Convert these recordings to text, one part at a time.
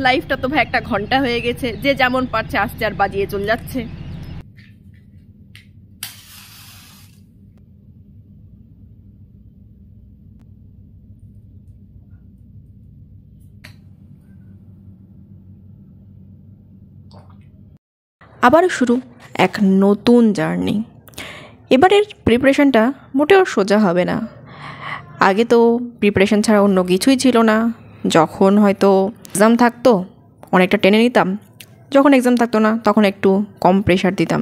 লাইফটা তো ভাই একটা ঘন্টা হয়ে গেছে, যে যেমন পারছে আসছে আর বাজিয়ে চলে যাচ্ছে। আবার শুরু এক নতুন জার্নি। এবারের প্রিপারেশনটা মোটেও সোজা হবে না। আগে তো প্রিপারেশন ছাড়া অন্য কিছুই ছিল না। যখন হয়তো এক্সাম থাকতো অনেকটা টেনে নিতাম, যখন এক্সাম থাকতো না তখন একটু কম প্রেশার দিতাম,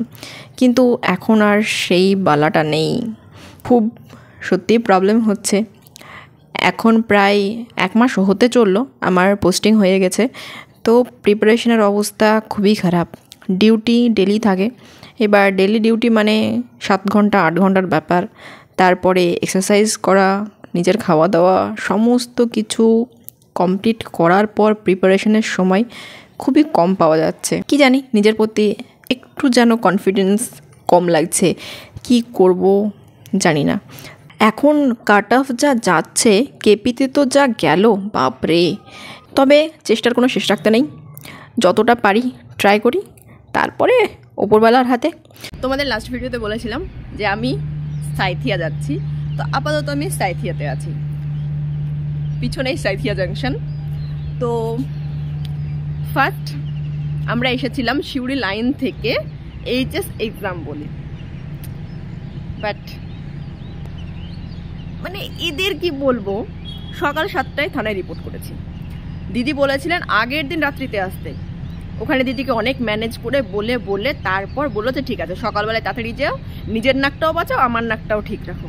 কিন্তু এখন আর সেই বালাটা নেই। খুব সত্যিই প্রবলেম হচ্ছে। এখন প্রায় 1 মাস হতে চললো আমার পোস্টিং হয়ে গেছে, তো প্রিপারেশনের অবস্থা খুবই খারাপ। ডিউটি ডেলি থাকে, এবার ডেলি ডিউটি মানে 7 ঘন্টা 8 ঘন্টার ব্যাপার। তারপরে এক্সারসাইজ করা, নিজের খাওয়া দাওয়া সমস্ত কিছু কমপ্লিট করার পর প্রিপারেশনের সময় খুবই কম পাওয়া যাচ্ছে। কি জানি নিজের প্রতি একটু যেন কনফিডেন্স কম লাগছে। কি করব জানি না। এখন কাট অফ যা যাচ্ছে, কেপিতে তো যা গেল বাপরে। তবে চেষ্টার কোনো শেষ রাখতে নেই, যতটা পারি ট্রাই করি, তারপরে ওপরবেলার হাতে। তোমাদের লাস্ট ভিডিওতে বলেছিলাম যে আমি সাইথিয়া যাচ্ছি, তো আপাতত আমি সাইথিয়াতে আছি, পিছনেই সাইথিয়া জাংশন। তো ফার্স্ট আমরা এসেছিলাম শিউরি লাইন থেকে এইচএস এক্সাম বলে, বাট মানে এদের কি বলবো, সকাল 7টায় থানায় রিপোর্ট করেছি। দিদি বলেছিলেন আগের দিন রাত্রিতে আসতে, ওখানে দিদিকে অনেক ম্যানেজ করে বলে বলে তারপর বললো যে ঠিক আছে সকালবেলায় তাড়াতাড়ি যাও, নিজের নাকটাও বাঁচাও আমার নাকটাও ঠিক রাখো।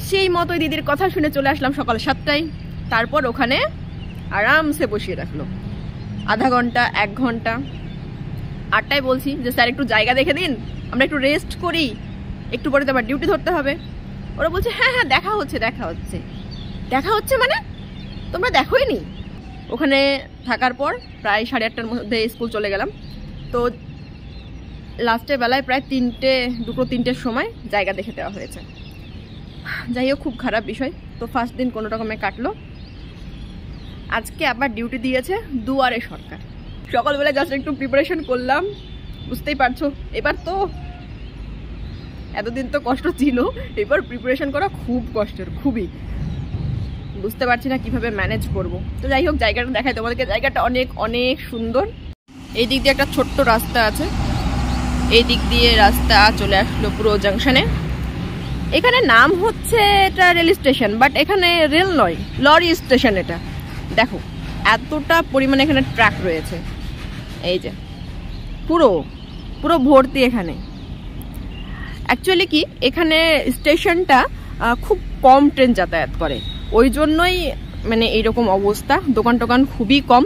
সেই মতোই দিদির কথা শুনে চলে আসলাম সকাল 7টায়। তারপর ওখানে আরামসে বসিয়ে রাখলো আধা ঘন্টা 1 ঘন্টা। 8টায় বলছি যে স্যার একটু জায়গা দেখে দিন, আমরা একটু রেস্ট করি, একটু পরে তো আবার ডিউটি ধরতে হবে। ওরা বলছে হ্যাঁ হ্যাঁ দেখা হচ্ছে দেখা হচ্ছে। দেখা হচ্ছে মানে তোমরা দেখোই নি। ওখানে থাকার পর প্রায় 8:30টার মধ্যে স্কুল চলে গেলাম। তো লাস্টের বেলায় প্রায় 2-3টের সময় জায়গা দেখে দেওয়া হয়েছে। যাই হোক খুব খারাপ বিষয়। তো ফার্স্ট দিন কোনো রকমে কাটলো। আজকে আবার ডিউটি দিয়েছে দুয়ারে সরকার। সকালবেলা জাস্ট একটু প্রিপারেশন করলাম, বুঝতেই পারছো। এবার তো এতদিন তো কষ্ট ছিল, এবার প্রিপারেশন করা খুব কষ্টের, খুবই বুঝতে পারছি না কিভাবে ম্যানেজ করব। তো যাই হোক জায়গাটা দেখাই তোমাদেরকে। জায়গাটা অনেক অনেক সুন্দর। এই দিক দিয়ে একটা ছোট্ট রাস্তা আছে, এই দিক দিয়ে রাস্তা চলে আসলো পুরো জাংশনে। এখানে নাম হচ্ছে এটা রেল স্টেশন, বাট এখানে রেল নয়, লরি স্টেশন। এটা দেখো এতটা পরিমাণে এখানে ট্র্যাক রয়েছে, এই যে পুরো পুরো ভর্তি। এখানে অ্যাকচুয়ালি কি এখানে স্টেশনটা খুব কম ট্রেন যাতায়াত করে, ওই জন্যই মানে এইরকম অবস্থা। দোকান টোকান খুবই কম।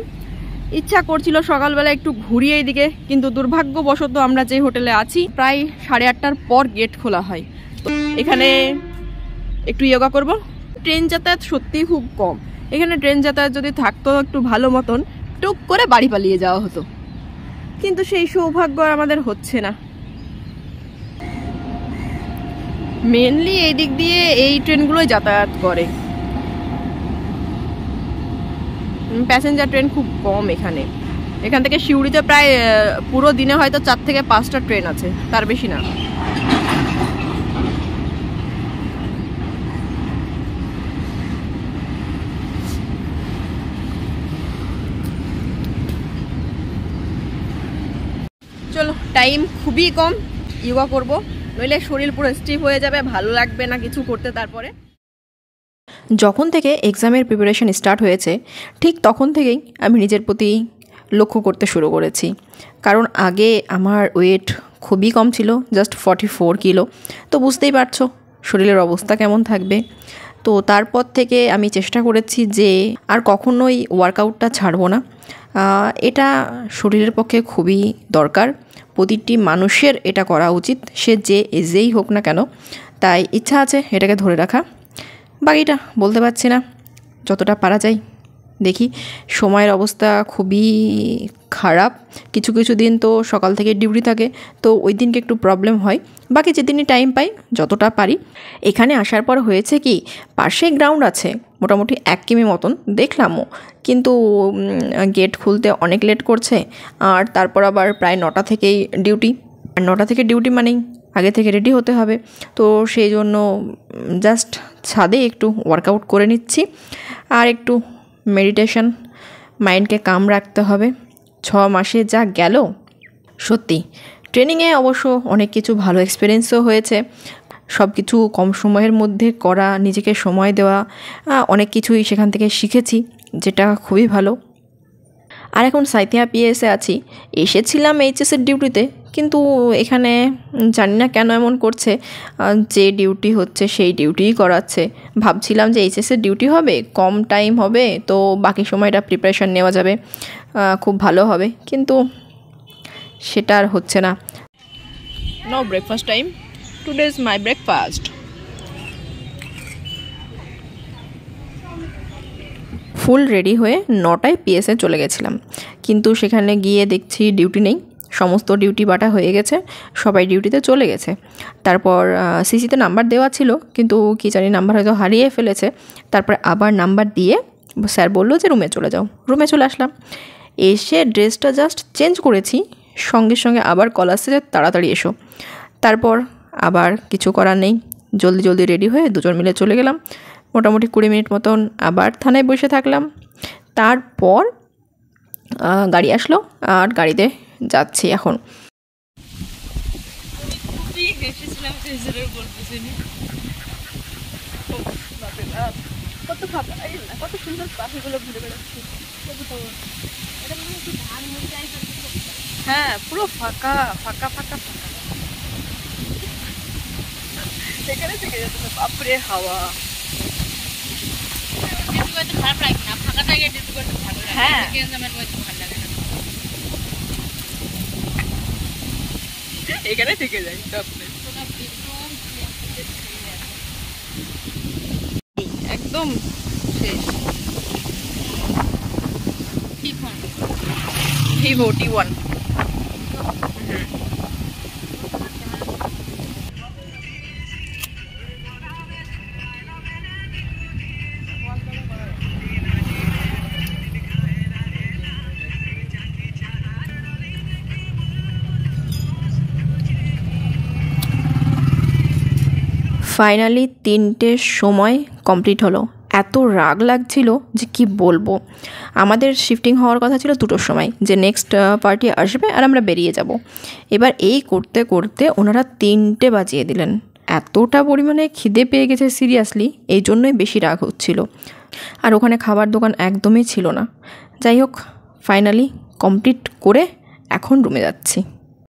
ইচ্ছা করছিল সকালবেলা একটু ঘুরিয়ে এইদিকে, কিন্তু দুর্ভাগ্যবশত আমরা যে হোটেলে আছি প্রায় 8:30টার পর গেট খোলা হয়। তো এখানে একটু যোগা করব। ট্রেন যাতায়াত সত্যিই খুব কম। এখানে ট্রেন যাতায়াত যদি থাকতো একটু ভালো মতন, টুক করে বাড়ি পালিয়ে যাওয়া হতো, কিন্তু সেই সৌভাগ্য আমাদের হচ্ছে না। মেনলি এই দিক দিয়ে এই ট্রেনগুলোই যাতায়াত করে, প্যাসেঞ্জার ট্রেন খুব কম এখানে। এখান থেকে সিউড়িতে প্রায় পুরো দিনে হয়তো 4 থেকে 5টা ট্রেন আছে, তার বেশি না। চলো টাইম খুবই কম, যোগা করব, নইলে শরীর পুরো স্টিফ হয়ে যাবে, ভালো লাগবে না কিছু করতে। তারপরে যখন থেকে এক্সামের প্রিপারেশন স্টার্ট হয়েছে ঠিক তখন থেকেই আমি নিজের প্রতি লক্ষ্য করতে শুরু করেছি। কারণ আগে আমার ওয়েট খুবই কম ছিল, জাস্ট 44 কিলো। তো বুঝতেই পারছো শরীরের অবস্থা কেমন থাকবে। তো তারপর থেকে আমি চেষ্টা করেছি যে আর কখনোই ওয়ার্কআউটটা ছাড়বো না। এটা শরীরের পক্ষে খুবই দরকার, প্রতিটি মানুষের এটা করা উচিত, সে যে এজেই হোক না কেন। তাই ইচ্ছা আছে এটাকে ধরে রাখা, বাকিটা বলতে পারছি না, যতটা পারা যায় দেখি সময়ের অবস্থা খুবই খারাপ। কিছু কিছু দিন তো সকাল থেকে ডিউটি থাকে, তো ওই দিনকে একটু প্রবলেম হয়। বাকি যেদিনই টাইম পাই যতটা পারি। এখানে আসার পর হয়েছে কি, পাশেই গ্রাউন্ড আছে মোটামুটি 1 কিমি মতন, দেখলামও, কিন্তু গেট খুলতে অনেক লেট করছে। আর তারপর আবার প্রায় 9টা থেকেই ডিউটি, আর 9টা থেকে ডিউটি মানেই আগে থেকে রেডি হতে হবে। তো সেই জন্য জাস্ট ছাদে একটু ওয়ার্কআউট করে নিচ্ছি, আর একটু মেডিটেশন, মাইন্ডকে কাম রাখতে হবে। 6 মাসে যা গেল, সত্যি ট্রেনিংয়ে অবশ্য অনেক কিছু ভালো এক্সপিরিয়েন্সও হয়েছে। সব কিছু কম সময়ের মধ্যে করা, নিজেকে সময় দেওয়া, অনেক কিছুই সেখান থেকে শিখেছি, যেটা খুবই ভালো। আর এখন সাঁইথিয়া পিএসে আছি। এসেছিলাম এইচএসের ডিউটিতে, কিন্তু এখানে জানি না কেন এমন করছে, যে ডিউটি হচ্ছে সেই ডিউটিই করাচ্ছে। ভাবছিলাম যে এইচএসের ডিউটি হবে, কম টাইম হবে, তো বাকি সময়টা প্রিপারেশান নেওয়া যাবে, খুব ভালো হবে, কিন্তু সেটা আর হচ্ছে না। Now breakfast time. Today is my breakfast. Full ready হয়ে 9টায় পিএসে চলে গেছিলাম, কিন্তু সেখানে গিয়ে দেখছি ডিউটি নেই, সমস্ত ডিউটি বাটা হয়ে গেছে, সবাই ডিউটিতে চলে গেছে। তারপর সিসিতে নাম্বার দেওয়া ছিল, কিন্তু কী জানি নাম্বার হয়তো হারিয়ে ফেলেছে। তারপর আবার নাম্বার দিয়ে স্যার বললো যে রুমে চলে যাও। রুমে চলে আসলাম, এসে ড্রেসটা জাস্ট চেঞ্জ করেছি, সঙ্গে সঙ্গে আবার কল আসছে যে তাড়াতাড়ি এসো। তারপর আবার কিছু করার নেই, জলদি জলদি রেডি হয়ে দুজন মিলে চলে গেলাম। মোটামুটি 20 মিনিট মতন আবার থানায় বসে থাকলাম। তারপর গাড়ি আসলো, আর গাড়িতে যাচ্ছি এখন। কত ফাঁকা, কত সুন্দর পাখিগুলো ঘুরে বেড়াচ্ছে। হ্যাঁ, পুরো ফাঁকা ফাঁকা ফাঁকা ফাঁকা। এখানে থেকে যাচ্ছে, বাপরে হাওয়া। খারাপ লাগে না, ফাঁকা থাকে ডিউটি করতে ভালো লাগে। হ্যাঁ, ভালো লাগে না, এখানে থেকে যাই। একদম শেষ। Vivo T1। ফাইনালি 3টের সময় কমপ্লিট হলো। এত রাগ লাগছিল যে কি বলবো। আমাদের শিফটিং হওয়ার কথা ছিল 2টোর সময়, যে নেক্সট পার্টি আসবে আর আমরা বেরিয়ে যাব। এবার এই করতে করতে ওনারা 3টে বাজিয়ে দিলেন। এতটা পরিমাণে খিদে পেয়ে গেছে সিরিয়াসলি, এই জন্যই বেশি রাগ হচ্ছিল। আর ওখানে খাবার দোকান একদমই ছিল না। যাই হোক, ফাইনালি কমপ্লিট করে এখন রুমে যাচ্ছি।